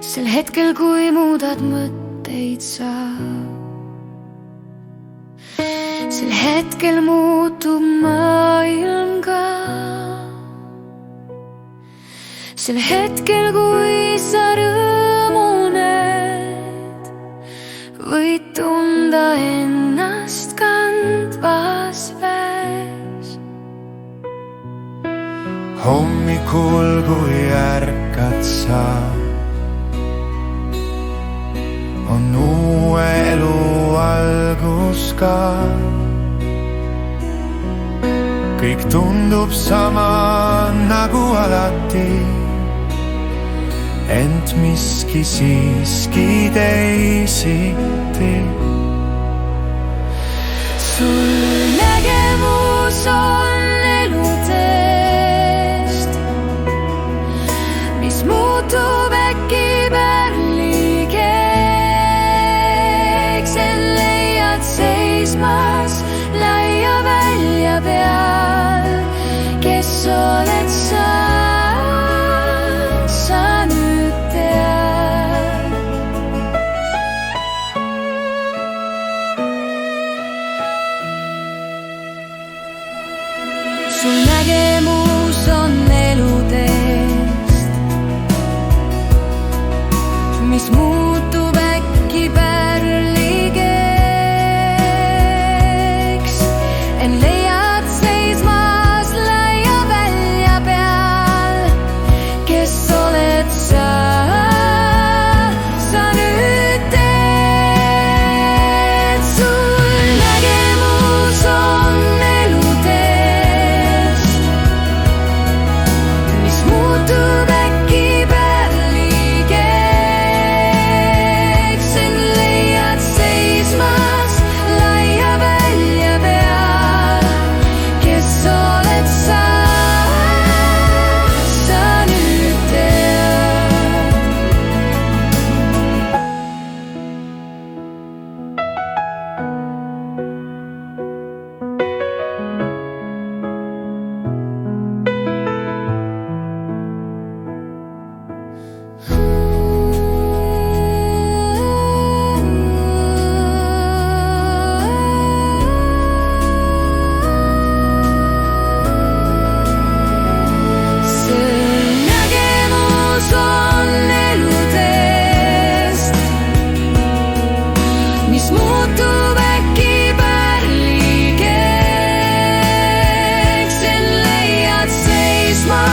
sel hetkel, kui muudad mõtteid sa, sel hetkel muutub maailm ka. Sel hetkel, kui sa rõõmu näed, võid tunda ennast kandvas väes. Hommikul, kui ärkad sa, on uue elu algus ka. Kõik tundub sama nagu alati, ent miski siiski teisiti. Sul nägemus on eludest, mis muutub äkki pärlikeks. En leiad seismas laia välja peal, kes oled sa nüüd tead. Sul nägemus on eludest, mis muutub äkki pärlikeks. En leiad seismas laia välja peal, kes oled sa nüüd teed. Sul nägemus on eludest, mis muutub äkki pärlikeks. En leiad seismas laia välja peal, kes oled sa nüüd tead. Mis muutub äkki pärlikeks. En leiad seisma